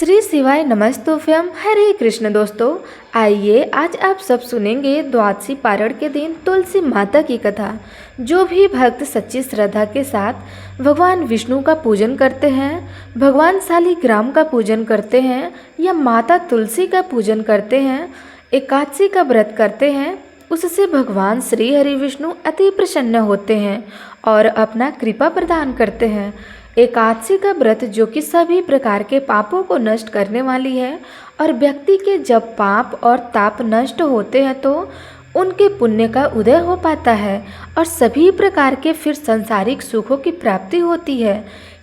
श्री शिवाय नमस्तुभ्यम। हरे कृष्ण। दोस्तों, आइए आज आप सब सुनेंगे द्वादशी पारण के दिन तुलसी माता की कथा। जो भी भक्त सच्ची श्रद्धा के साथ भगवान विष्णु का पूजन करते हैं, भगवान शालिग्राम का पूजन करते हैं या माता तुलसी का पूजन करते हैं, एकादशी का व्रत करते हैं, उससे भगवान श्री हरि विष्णु अति प्रसन्न होते हैं और अपना कृपा प्रदान करते हैं। एकादशी का व्रत जो कि सभी प्रकार के पापों को नष्ट करने वाली है और व्यक्ति के जब पाप और ताप नष्ट होते हैं तो उनके पुण्य का उदय हो पाता है और सभी प्रकार के फिर सांसारिक सुखों की प्राप्ति होती है।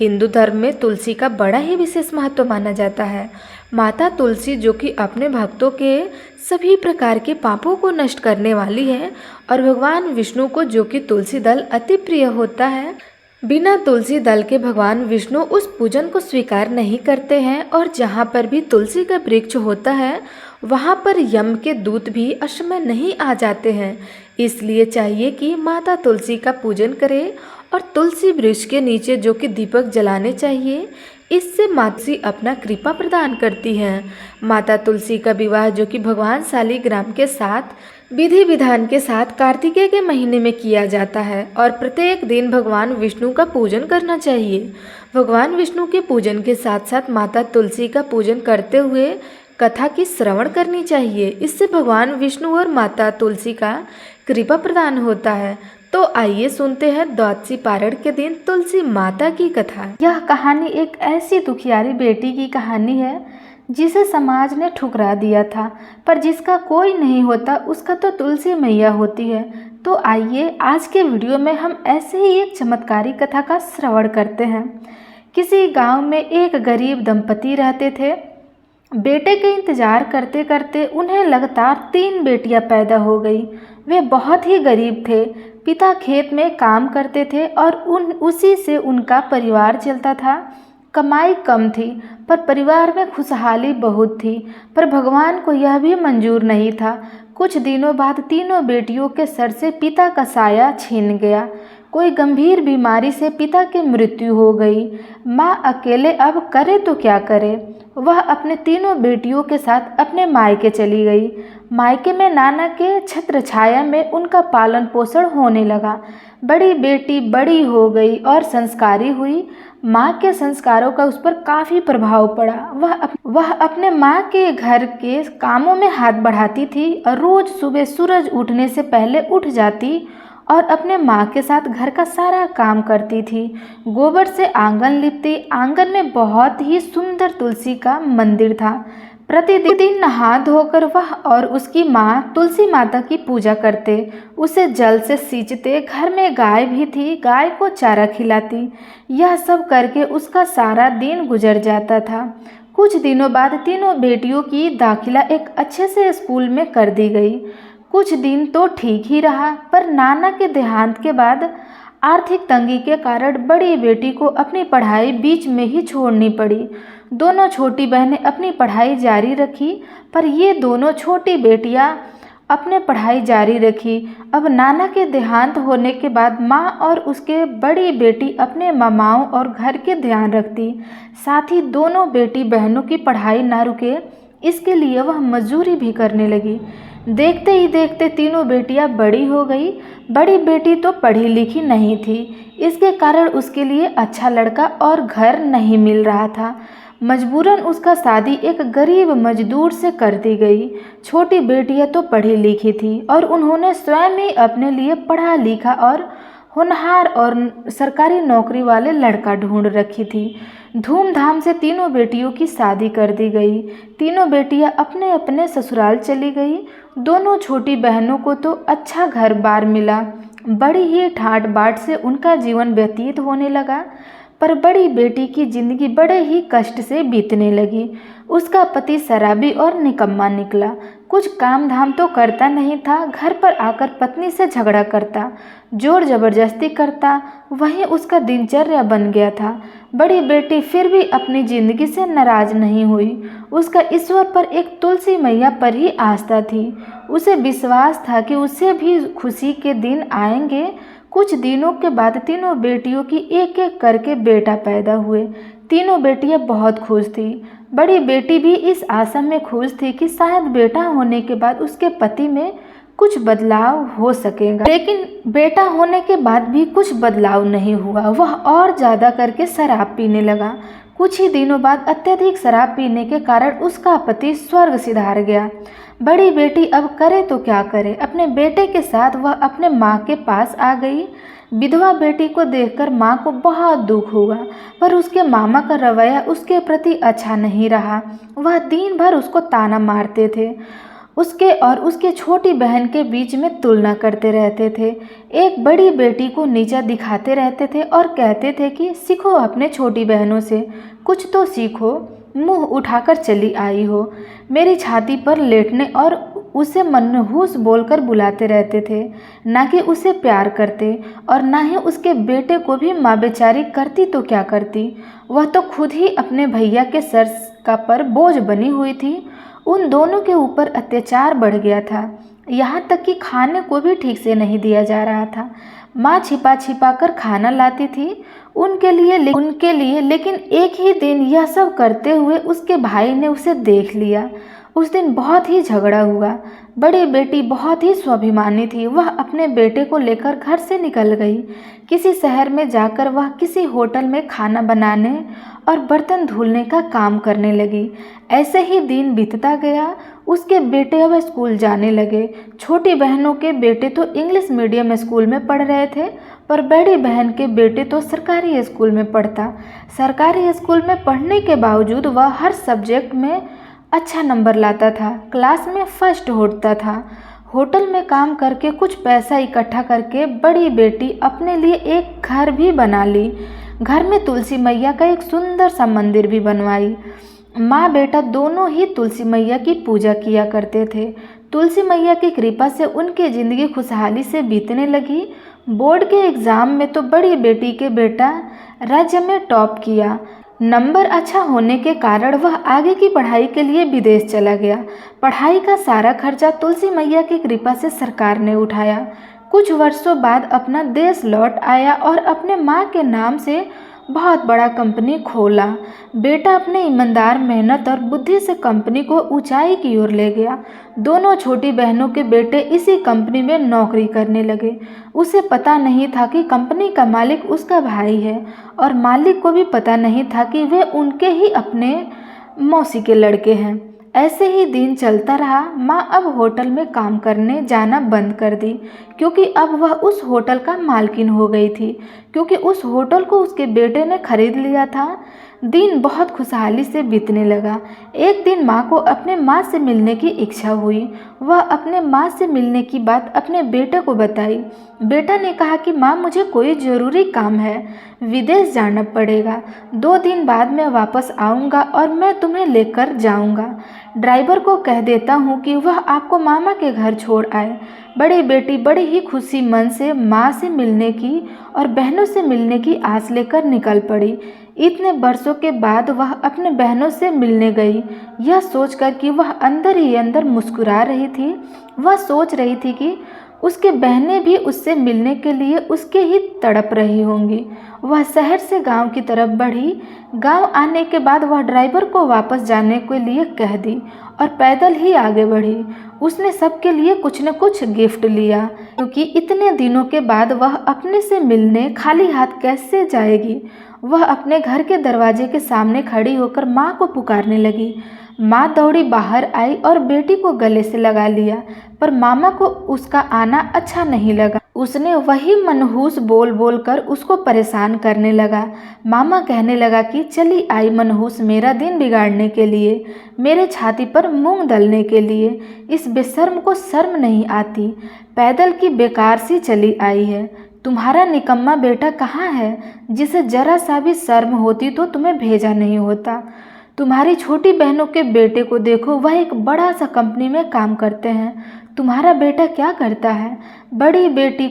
हिंदू धर्म में तुलसी का बड़ा ही विशेष महत्व माना जाता है। माता तुलसी जो कि अपने भक्तों के सभी प्रकार के पापों को नष्ट करने वाली है और भगवान विष्णु को जो कि तुलसी दल अति प्रिय होता है, बिना तुलसी दल के भगवान विष्णु उस पूजन को स्वीकार नहीं करते हैं और जहाँ पर भी तुलसी का वृक्ष होता है वहाँ पर यम के दूत भी असमय नहीं आ जाते हैं। इसलिए चाहिए कि माता तुलसी का पूजन करें और तुलसी वृक्ष के नीचे जो कि दीपक जलाने चाहिए। इससे माता तुलसी अपना कृपा प्रदान करती हैं। माता तुलसी का विवाह जो कि भगवान शालिग्राम के साथ विधि विधान के साथ कार्तिकेय के महीने में किया जाता है और प्रत्येक दिन भगवान विष्णु का पूजन करना चाहिए। भगवान विष्णु के पूजन के साथ साथ माता तुलसी का पूजन करते हुए कथा की श्रवण करनी चाहिए। इससे भगवान विष्णु और माता तुलसी का कृपा प्रदान होता है। तो आइए सुनते हैं द्वादशी पारण के दिन तुलसी माता की कथा। यह कहानी एक ऐसी दुखियारी बेटी की कहानी है जिसे समाज ने ठुकरा दिया था, पर जिसका कोई नहीं होता उसका तो तुलसी मैया होती है। तो आइए आज के वीडियो में हम ऐसे ही एक चमत्कारी कथा का श्रवण करते हैं। किसी गांव में एक गरीब दंपति रहते थे। बेटे के इंतजार करते करते उन्हें लगातार 3 बेटियां पैदा हो गई। वे बहुत ही गरीब थे। पिता खेत में काम करते थे और उसी से उनका परिवार चलता था। कमाई कम थी पर परिवार में खुशहाली बहुत थी, पर भगवान को यह भी मंजूर नहीं था। कुछ दिनों बाद तीनों बेटियों के सर से पिता का साया छीन गया। कोई गंभीर बीमारी से पिता की मृत्यु हो गई। माँ अकेले अब करे तो क्या करे। वह अपने तीनों बेटियों के साथ अपने मायके चली गई। मायके में नाना के छत्र छाया में उनका पालन पोषण होने लगा। बड़ी बेटी बड़ी हो गई और संस्कारी हुई। माँ के संस्कारों का उस पर काफ़ी प्रभाव पड़ा। वह अपने माँ के घर के कामों में हाथ बढ़ाती थी और रोज़ सुबह सूरज उठने से पहले उठ जाती और अपने माँ के साथ घर का सारा काम करती थी। गोबर से आंगन लिपती। आंगन में बहुत ही सुंदर तुलसी का मंदिर था। प्रतिदिन नहा धोकर वह और उसकी माँ तुलसी माता की पूजा करते, उसे जल से सींचते। घर में गाय भी थी, गाय को चारा खिलाती। यह सब करके उसका सारा दिन गुजर जाता था। कुछ दिनों बाद तीनों बेटियों की दाखिला एक अच्छे से स्कूल में कर दी गई। कुछ दिन तो ठीक ही रहा, पर नाना के देहांत के बाद आर्थिक तंगी के कारण बड़ी बेटी को अपनी पढ़ाई बीच में ही छोड़नी पड़ी। दोनों छोटी बहनें अपनी पढ़ाई जारी रखी, पर ये दोनों छोटी बेटियां अपने पढ़ाई जारी रखी। अब नाना के देहांत होने के बाद माँ और उसके बड़ी बेटी अपने मामाओं और घर के ध्यान रखती। साथ ही दोनों बेटी बहनों की पढ़ाई ना रुके, इसके लिए वह मजदूरी भी करने लगी। देखते ही देखते तीनों बेटियां बड़ी हो गई। बड़ी बेटी तो पढ़ी लिखी नहीं थी, इसके कारण उसके लिए अच्छा लड़का और घर नहीं मिल रहा था। मजबूरन उसका शादी एक गरीब मजदूर से कर दी गई। छोटी बेटियां तो पढ़ी लिखी थी और उन्होंने स्वयं ही अपने लिए पढ़ा लिखा और होनहार और सरकारी नौकरी वाले लड़का ढूंढ रखी थी। धूमधाम से तीनों बेटियों की शादी कर दी गई। तीनों बेटियां अपने अपने ससुराल चली गई। दोनों छोटी बहनों को तो अच्छा घर बार मिला। बड़ी ही ठाट बाट से उनका जीवन व्यतीत होने लगा, पर बड़ी बेटी की जिंदगी बड़े ही कष्ट से बीतने लगी। उसका पति शराबी और निकम्मा निकला। कुछ काम धाम तो करता नहीं था, घर पर आकर पत्नी से झगड़ा करता, जोर जबरदस्ती करता। वहीं उसका दिनचर्या बन गया था। बड़ी बेटी फिर भी अपनी जिंदगी से नाराज नहीं हुई। उसका ईश्वर पर एक तुलसी मैया पर ही आस्था थी। उसे विश्वास था कि उसे भी खुशी के दिन आएंगे। कुछ दिनों के बाद तीनों बेटियों की एक एक करके बेटा पैदा हुए। तीनों बेटियां बहुत खुश थी। बड़ी बेटी भी इस आशा में खुश थी कि शायद बेटा होने के बाद उसके पति में कुछ बदलाव हो सकेगा, लेकिन बेटा होने के बाद भी कुछ बदलाव नहीं हुआ। वह और ज़्यादा करके शराब पीने लगा। कुछ ही दिनों बाद अत्यधिक शराब पीने के कारण उसका पति स्वर्ग सिधार गया। बड़ी बेटी अब करे तो क्या करे। अपने बेटे के साथ वह अपने माँ के पास आ गई। विधवा बेटी को देखकर माँ को बहुत दुख हुआ, पर उसके मामा का रवैया उसके प्रति अच्छा नहीं रहा। वह दिन भर उसको ताना मारते थे, उसके और उसके छोटी बहन के बीच में तुलना करते रहते थे, एक बड़ी बेटी को नीचा दिखाते रहते थे और कहते थे कि सीखो अपने छोटी बहनों से, कुछ तो सीखो, मुंह उठाकर चली आई हो। मेरी छाती पर लेटने और उसे मनहूस बोलकर बुलाते रहते थे। ना कि उसे प्यार करते और ना ही उसके बेटे को भी। माँ बेचारी करती तो क्या करती, वह तो खुद ही अपने भैया के सर का पर बोझ बनी हुई थी। उन दोनों के ऊपर अत्याचार बढ़ गया था, यहाँ तक कि खाने को भी ठीक से नहीं दिया जा रहा था। माँ छिपा छिपा कर खाना लाती थी उनके लिए, लेकिन एक ही दिन यह सब करते हुए उसके भाई ने उसे देख लिया। उस दिन बहुत ही झगड़ा हुआ। बड़ी बेटी बहुत ही स्वाभिमानी थी। वह अपने बेटे को लेकर घर से निकल गई। किसी शहर में जाकर वह किसी होटल में खाना बनाने और बर्तन धुलने का काम करने लगी। ऐसे ही दिन बीतता गया। उसके बेटे अब स्कूल जाने लगे। छोटी बहनों के बेटे तो इंग्लिश मीडियम स्कूल में पढ़ रहे थे, पर बड़ी बहन के बेटे तो सरकारी स्कूल में पढ़ता। सरकारी स्कूल में पढ़ने के बावजूद वह हर सब्जेक्ट में अच्छा नंबर लाता था, क्लास में फर्स्ट होता था। होटल में काम करके कुछ पैसा इकट्ठा करके बड़ी बेटी अपने लिए एक घर भी बना ली। घर में तुलसी मैया का एक सुंदर सा मंदिर भी बनवाई। माँ बेटा दोनों ही तुलसी मैया की पूजा किया करते थे। तुलसी मैया की कृपा से उनकी ज़िंदगी खुशहाली से बीतने लगी। बोर्ड के एग्ज़ाम में तो बड़ी बेटी के बेटा राज्य में टॉप किया। नंबर अच्छा होने के कारण वह आगे की पढ़ाई के लिए विदेश चला गया। पढ़ाई का सारा खर्चा तुलसी मैया की कृपा से सरकार ने उठाया। कुछ वर्षों बाद अपना देश लौट आया और अपने माँ के नाम से बहुत बड़ा कंपनी खोला। बेटा अपने ईमानदार मेहनत और बुद्धि से कंपनी को ऊंचाई की ओर ले गया। दोनों छोटी बहनों के बेटे इसी कंपनी में नौकरी करने लगे। उसे पता नहीं था कि कंपनी का मालिक उसका भाई है, और मालिक को भी पता नहीं था कि वे उनके ही अपने मौसी के लड़के हैं। ऐसे ही दिन चलता रहा। माँ अब होटल में काम करने जाना बंद कर दी, क्योंकि अब वह उस होटल का मालकिन हो गई थी, क्योंकि उस होटल को उसके बेटे ने खरीद लिया था। दिन बहुत खुशहाली से बीतने लगा। एक दिन माँ को अपने माँ से मिलने की इच्छा हुई। वह अपने माँ से मिलने की बात अपने बेटे को बताई। बेटा ने कहा कि माँ, मुझे कोई ज़रूरी काम है, विदेश जाना पड़ेगा। 2 दिन बाद मैं वापस आऊँगा और मैं तुम्हें लेकर जाऊँगा। ड्राइवर को कह देता हूँ कि वह आपको मामा के घर छोड़ आए। बड़ी बेटी बड़ी ही खुशी मन से माँ से मिलने की और बहनों से मिलने की आस लेकर निकल पड़ी। इतने वर्षों के बाद वह अपने बहनों से मिलने गई, यह सोचकर कि वह अंदर ही अंदर मुस्कुरा रही थी। वह सोच रही थी कि उसके बहनें भी उससे मिलने के लिए उसके ही तड़प रही होंगी। वह शहर से गांव की तरफ बढ़ी। गांव आने के बाद वह ड्राइवर को वापस जाने के लिए कह दी और पैदल ही आगे बढ़ी। उसने सबके लिए कुछ न कुछ गिफ्ट लिया, क्योंकि इतने दिनों के बाद वह अपने से मिलने खाली हाथ कैसे जाएगी। वह अपने घर के दरवाजे के सामने खड़ी होकर माँ को पुकारने लगी। माँ दौड़ी बाहर आई और बेटी को गले से लगा लिया, पर मामा को उसका आना अच्छा नहीं लगा। उसने वही मनहूस बोल बोल कर उसको परेशान करने लगा। मामा कहने लगा कि चली आई मनहूस मेरा दिन बिगाड़ने के लिए, मेरे छाती पर मूंग दलने के लिए। इस बेशर्म को शर्म नहीं आती, पैदल की बेकार सी चली आई है। तुम्हारा निकम्मा बेटा कहाँ है, जिसे जरा सा भी शर्म होती तो तुम्हें भेजा नहीं होता। तुम्हारी छोटी बहनों के बेटे को देखो, वह एक बड़ा सा कंपनी में काम करते हैं। तुम्हारा बेटा क्या करता है? बड़ी बेटी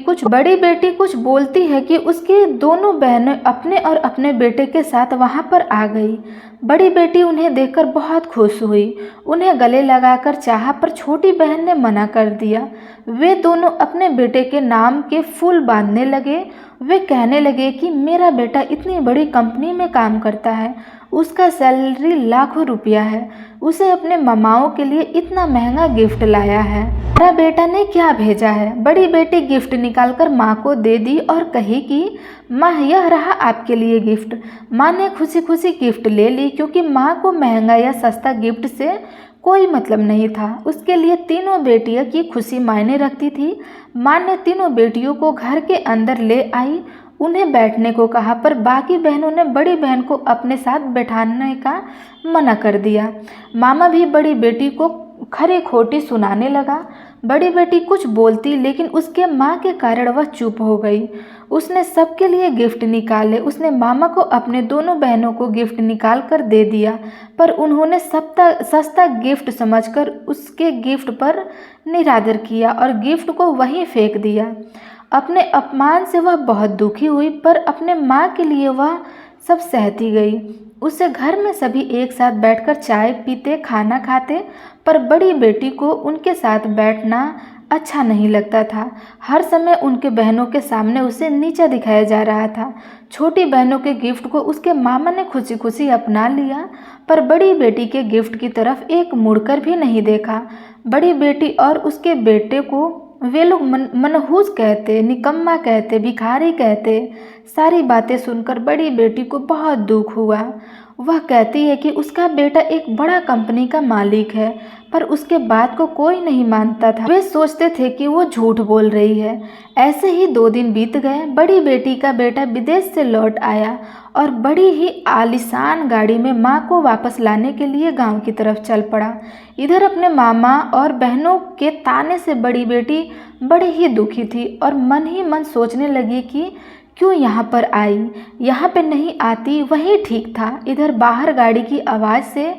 कुछ बोलती है कि उसकी दोनों बहनें अपने और अपने बेटे के साथ वहां पर आ गई। बड़ी बेटी उन्हें देखकर बहुत खुश हुई, उन्हें गले लगाकर चाहा, पर छोटी बहन ने मना कर दिया। वे दोनों अपने बेटे के नाम के फूल बांधने लगे। वे कहने लगे कि मेरा बेटा इतनी बड़ी कंपनी में काम करता है उसका सैलरी लाखों रुपया है, उसे अपने मामाओं के लिए इतना महंगा गिफ्ट लाया है। बड़ा बेटा ने क्या भेजा है? बड़ी बेटी गिफ्ट निकालकर माँ को दे दी और कही कि माँ, यह रहा आपके लिए गिफ्ट। माँ ने खुशी खुशी गिफ्ट ले ली, क्योंकि माँ को महंगा या सस्ता गिफ्ट से कोई मतलब नहीं था। उसके लिए तीनों बेटियों की खुशी मायने रखती थी। माँ ने तीनों बेटियों को घर के अंदर ले आई, उन्हें बैठने को कहा, पर बाकी बहनों ने बड़ी बहन को अपने साथ बैठाने का मना कर दिया। मामा भी बड़ी बेटी को खरी खोटी सुनाने लगा। बड़ी बेटी कुछ बोलती, लेकिन उसके माँ के कारण वह चुप हो गई। उसने सबके लिए गिफ्ट निकाले। उसने मामा को अपने दोनों बहनों को गिफ्ट निकाल कर दे दिया, पर उन्होंने सस्ता गिफ्ट समझकर उसके गिफ्ट पर निरादर किया और गिफ्ट को वहीं फेंक दिया। अपने अपमान से वह बहुत दुखी हुई, पर अपने माँ के लिए वह सब सहती गई। उसे घर में सभी एक साथ बैठकर चाय पीते, खाना खाते, पर बड़ी बेटी को उनके साथ बैठना अच्छा नहीं लगता था। हर समय उनके बहनों के सामने उसे नीचा दिखाया जा रहा था। छोटी बहनों के गिफ्ट को उसके मामा ने खुशी खुशी अपना लिया, पर बड़ी बेटी के गिफ्ट की तरफ एक मुड़कर भी नहीं देखा। बड़ी बेटी और उसके बेटे को वे लोग मनहूस कहते, निकम्मा कहते, भिखारी कहते। सारी बातें सुनकर बड़ी बेटी को बहुत दुख हुआ। वह कहती है कि उसका बेटा एक बड़ा कंपनी का मालिक है, पर उसके बात को कोई नहीं मानता था। वे सोचते थे कि वो झूठ बोल रही है। ऐसे ही 2 दिन बीत गए। बड़ी बेटी का बेटा विदेश से लौट आया और बड़ी ही आलीशान गाड़ी में माँ को वापस लाने के लिए गांव की तरफ चल पड़ा। इधर अपने मामा और बहनों के ताने से बड़ी बेटी बड़ी ही दुखी थी और मन ही मन सोचने लगी कि क्यों यहाँ पर आई, यहाँ पे नहीं आती, वही ठीक था। इधर बाहर गाड़ी की आवाज़ से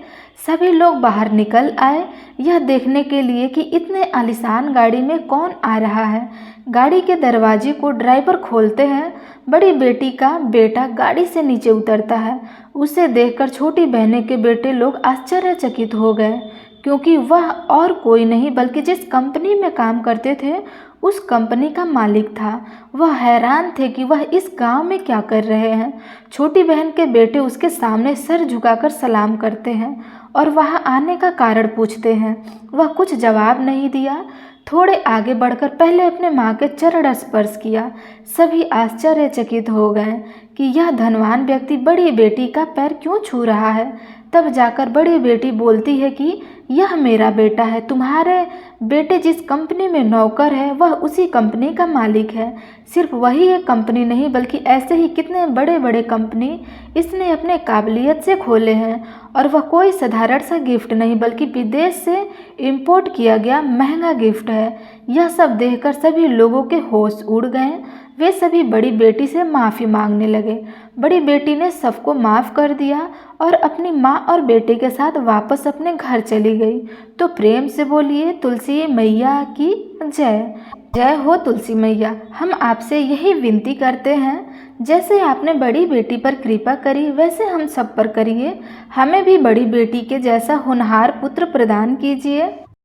सभी लोग बाहर निकल आए, यह देखने के लिए कि इतने आलीशान गाड़ी में कौन आ रहा है। गाड़ी के दरवाजे को ड्राइवर खोलते हैं। बड़ी बेटी का बेटा गाड़ी से नीचे उतरता है। उसे देखकर छोटी बहनें के बेटे लोग आश्चर्यचकित हो गए, क्योंकि वह और कोई नहीं बल्कि जिस कंपनी में काम करते थे उस कंपनी का मालिक था। वह हैरान थे कि वह इस गांव में क्या कर रहे हैं। छोटी बहन के बेटे उसके सामने सर झुकाकर सलाम करते हैं और वहां आने का कारण पूछते हैं। वह कुछ जवाब नहीं दिया। थोड़े आगे बढ़कर पहले अपने माँ के चरण स्पर्श किया। सभी आश्चर्यचकित हो गए कि यह धनवान व्यक्ति बड़ी बेटी का पैर क्यों छू रहा है। तब जाकर बड़ी बेटी बोलती है कि यह मेरा बेटा है। तुम्हारे बेटे जिस कंपनी में नौकर है वह उसी कंपनी का मालिक है। सिर्फ वही एक कंपनी नहीं बल्कि ऐसे ही कितने बड़े बड़े कंपनी इसने अपने काबिलियत से खोले हैं, और वह कोई साधारण सा गिफ्ट नहीं बल्कि विदेश से इंपोर्ट किया गया महंगा गिफ्ट है। यह सब देखकर सभी लोगों के होश उड़ गए। वे सभी बड़ी बेटी से माफ़ी मांगने लगे। बड़ी बेटी ने सबको माफ़ कर दिया और अपनी माँ और बेटे के साथ वापस अपने घर चली गई। तो प्रेम से बोलिए तुलसी मैया की जय। जय हो तुलसी मैया। हम आपसे यही विनती करते हैं, जैसे आपने बड़ी बेटी पर कृपा करी वैसे हम सब पर करिए। हमें भी बड़ी बेटी के जैसा होनहार पुत्र प्रदान कीजिए।